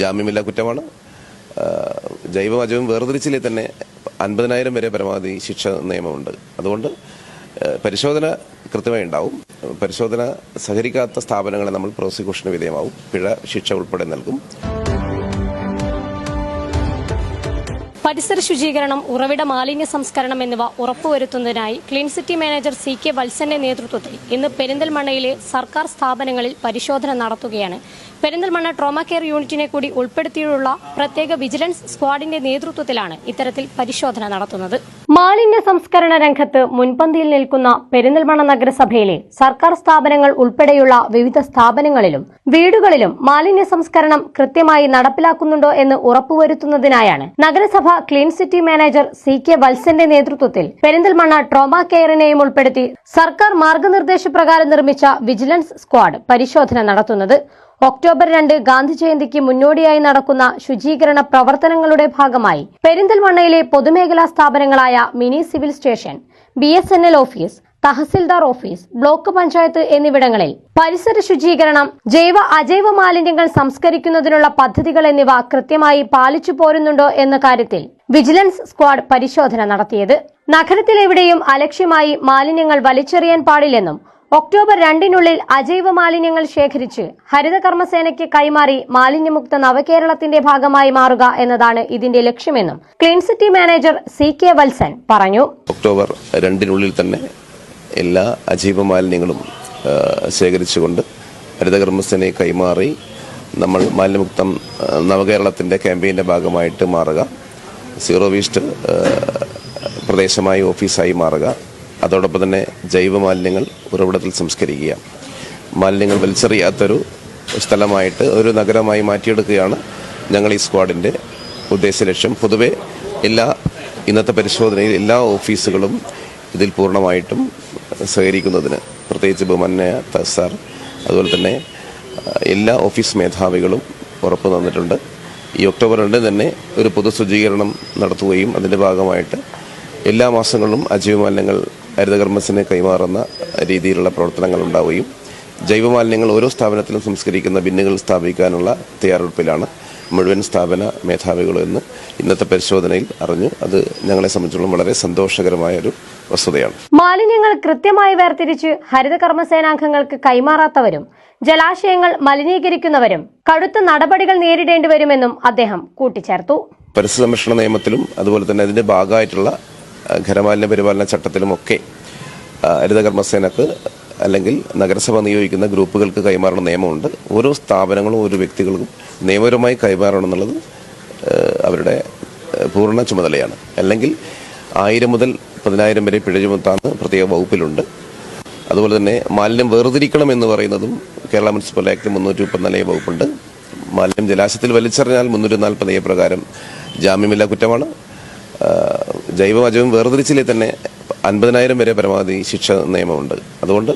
ജാമ്യമില്ലാ കുറ്റമാണ്. ജൈവം അജൈവം വേർതിരിച്ചില്ലേ തന്നെ 50,000 വരെ പരമാവധി ശിക്ഷ നിയമമുണ്ട്. അതുകൊണ്ട് പരിശോധന കൃത്യമായി ഉണ്ടാവും. പരിശോധന സഹകരിക്കാത്ത സ്ഥാപനങ്ങളെ നമ്മൾ പ്രോസിക്യൂഷന് വിധേയമാവും. പിഴ ശിക്ഷ ഉൾപ്പെടെ നൽകും. പരിസര ശുചീകരണം, ഉറവിട മാലിന്യ സംസ്കരണം എന്നിവ ഉറപ്പുവരുത്തുന്നതിനായി ക്ലീൻ സിറ്റി മാനേജർ CK വത്സന്റെ നേതൃത്വത്തിൽ ഇന്ന് പെരിന്തൽമണ്ണയിലെ സർക്കാർ സ്ഥാപനങ്ങളിൽ പരിശോധന നടത്തുകയാണ്. പെരിന്തൽമണ്ണ ട്രോമ കെയർ യൂണിറ്റിനെ കൂടി ഉൾപ്പെടുത്തിയുള്ള പ്രത്യേക വിജിലൻസ് സ്ക്വാഡിന്റെ നേതൃത്വത്തിലാണ് ഇത്തരത്തിൽ പരിശോധന നടത്തുന്നത്. മാലിന്യ സംസ്കരണ രംഗത്ത് മുൻപന്തിയിൽ നിൽക്കുന്ന പെരിന്തൽമണ്ണ നഗരസഭയിലെ സർക്കാർ സ്ഥാപനങ്ങൾ ഉൾപ്പെടെയുള്ള വിവിധ സ്ഥാപനങ്ങളിലും വീടുകളിലും മാലിന്യ സംസ്കരണം കൃത്യമായി നടപ്പിലാക്കുന്നുണ്ടോ എന്ന് ഉറപ്പുവരുത്തുന്നതിനായാണ് നഗരസഭ ക്ലീൻ സിറ്റി മാനേജർ CK വത്സന്റെ നേതൃത്വത്തിൽ പെരിന്തൽമണ്ണ ട്രോമ കെയറിനെയും ഉൾപ്പെടുത്തി സർക്കാർ മാർഗനിർദ്ദേശപ്രകാരം നിർമ്മിച്ച വിജിലൻസ് സ്ക്വാഡ് പരിശോധന നടത്തുന്നത്. ഒക്ടോബർ 2 ഗാന്ധി ജയന്തിക്ക് മുന്നോടിയായി നടക്കുന്ന ശുചീകരണ പ്രവർത്തനങ്ങളുടെ ഭാഗമായി പെരിന്തൽമണ്ണയിലെ പൊതുമേഖലാ സ്ഥാപനങ്ങളായ mini civil station, BSNL office, tahsildar office, block panchayat എന്നിവിടങ്ങളിൽ പരിസര ശുചീകരണം, ജൈവ അജൈവ മാലിന്യങ്ങൾ സംസ്കരിക്കുന്നതിനുള്ള പദ്ധതികൾ എന്നിവ കൃത്യമായി പാലിച്ചു പോരുന്നുണ്ടോ എന്ന കാര്യത്തിൽ വിജിലൻസ് സ്ക്വാഡ് പരിശോധന നടത്തിയത്. നഗരത്തിലെവിടെയും അലക്ഷ്യമായി മാലിന്യങ്ങൾ വലിച്ചെറിയാൻ പാടില്ലെന്നും ഒക്ടോബർ 2 അജൈവ മാലിന്യങ്ങൾ ശേഖരിച്ച് ഹരിത കർമ്മസേനയ്ക്ക് കൈമാറി മാലിന്യമുക്ത നവകേരളത്തിന്റെ ഭാഗമായി മാറുക എന്നതാണ് ഇതിന്റെ ലക്ഷ്യമെന്നും clean city manager CK Valsan പറഞ്ഞു. ഒക്ടോബർ 2 തന്നെ എല്ലാ അജൈവ മാലിന്യങ്ങളും ശേഖരിച്ചുകൊണ്ട് ഹരിത കർമ്മസേനയെ കൈമാറി നമ്മൾ മാലിന്യമുക്തം നവകേരളത്തിന്റെ ക്യാമ്പയിന്റെ ഭാഗമായിട്ട് മാറുക, സീറോ വേസ്റ്റ് പ്രദേശമായി ഓഫീസായി മാറുക, അതോടൊപ്പം തന്നെ ജൈവ മാലിന്യങ്ങൾ ഉറവിടത്തിൽ സംസ്കരിക്കുക, മാലിന്യങ്ങൾ വലിച്ചെറിയാത്തൊരു സ്ഥലമായിട്ട് ഒരു നഗരമായി മാറ്റിയെടുക്കുകയാണ് ഞങ്ങൾ ഈ സ്ക്വാഡിൻ്റെ ഉദ്ദേശ ലക്ഷ്യം. പൊതുവെ ഇന്നത്തെ പരിശോധനയിൽ എല്ലാ ഓഫീസുകളും ഇതിൽ പൂർണ്ണമായിട്ടും സഹകരിക്കുന്നതിന് പ്രത്യേകിച്ച് ബഹുമാന്യ തഹസാർ അതുപോലെ തന്നെ എല്ലാ ഓഫീസ് മേധാവികളും ഉറപ്പ് തന്നിട്ടുണ്ട്. ഈ ഒക്ടോബർ 2 തന്നെ ഒരു പൊതു ശുചീകരണം നടത്തുകയും അതിൻ്റെ ഭാഗമായിട്ട് എല്ലാ മാസങ്ങളിലും അജൈവ മാലിന്യങ്ങൾ ഹരിതകർമ്മസേനയെ കൈമാറുന്ന രീതിയിലുള്ള പ്രവർത്തനങ്ങൾ ഉണ്ടാവുകയും ജൈവമാലിന്യങ്ങൾ ഓരോ സ്ഥാപനത്തിലും സംസ്കരിക്കുന്ന ബിന്നുകൾ സ്ഥാപിക്കാനുള്ള തയ്യാറെടുപ്പിലാണ് മുഴുവൻ സ്ഥാപന മേധാവികളും എന്ന് ഇന്നത്തെ പരിശോധനയിൽ അറിഞ്ഞു. അത് ഞങ്ങളെ സംബന്ധിച്ചിടത്തോളം വളരെ സന്തോഷകരമായ ഒരു വസ്തുതയാണ്. മാലിന്യങ്ങൾ കൃത്യമായി വേർതിരിച്ച് ഹരിത കർമ്മസേനാംഗങ്ങൾക്ക് കൈമാറാത്തവരും ജലാശയങ്ങൾ മലിനീകരിക്കുന്നവരും കടുത്ത നടപടികൾ നേരിടേണ്ടി വരുമെന്നും അദ്ദേഹം കൂട്ടിച്ചേർത്തു. പരിസ്ഥിതി സംരക്ഷണ നിയമത്തിലും അതുപോലെ തന്നെ അതിന്റെ ഭാഗമായിട്ടുള്ള ഖരമാലിന്യ പരിപാലന ചട്ടത്തിലുമൊക്കെ ഹരിത കർമ്മസേനക്ക് അല്ലെങ്കിൽ നഗരസഭ നിയോഗിക്കുന്ന ഗ്രൂപ്പുകൾക്ക് കൈമാറുന്ന നിയമമുണ്ട്. ഓരോ സ്ഥാപനങ്ങളും ഓരോ വ്യക്തികൾക്കും നിയമപരമായി കൈമാറണം എന്നുള്ളത് അവരുടെ പൂർണ്ണ ചുമതലയാണ്. അല്ലെങ്കിൽ 1000 മുതൽ 10,000 വരെ പിഴ ചുമത്താന്ന് പ്രത്യേക വകുപ്പിലുണ്ട്. അതുപോലെ തന്നെ മാലിന്യം വേർതിരിക്കണം എന്ന് പറയുന്നതും കേരള മുനിസിപ്പൽ ആക്ട് 334 വകുപ്പുണ്ട്. മാലിന്യം ജലാശയത്തിൽ വലിച്ചെറിഞ്ഞാൽ 340 പ്രകാരം ജാമ്യമില്ലാ കുറ്റമാണ്. ജൈവം അജൈവം വേർതിരിച്ചില്ലേ തന്നെ 50,000 വരെ പരമാവധി ശിക്ഷ നിയമമുണ്ട്. അതുകൊണ്ട്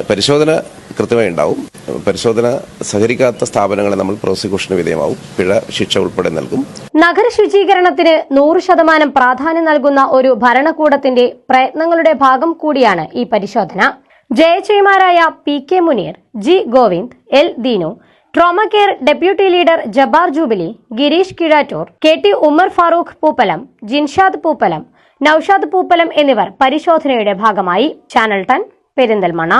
പരിശോധന കൃത്യമായി ഉണ്ടാവും. പരിശോധന സഹകരിക്കാത്ത സ്ഥാപനങ്ങളെ നമ്മൾ പ്രോസിക്യൂഷന് വിധേയമാവും. പിഴ ശിക്ഷ ഉൾപ്പെടെ നൽകും. നഗര ശുചീകരണത്തിന് 100% പ്രാധാന്യം നൽകുന്ന ഒരു ഭരണകൂടത്തിന്റെ പ്രയത്നങ്ങളുടെ ഭാഗം കൂടിയാണ് ഈ പരിശോധന. ജയചെയ്മാരായ PK Muneer, G Govind, L Deenu, trauma care deputy leader Jabbar Jubilee, Girish Kizhattoor, KT Umar Farooq Pooppalam, Jinshad Pooppalam, Naushad Pooppalam എന്നിവർ പരിശോധനയുടെ ഭാഗമായി. ചാനൽ 10 പെരിന്തൽമണ്ണ.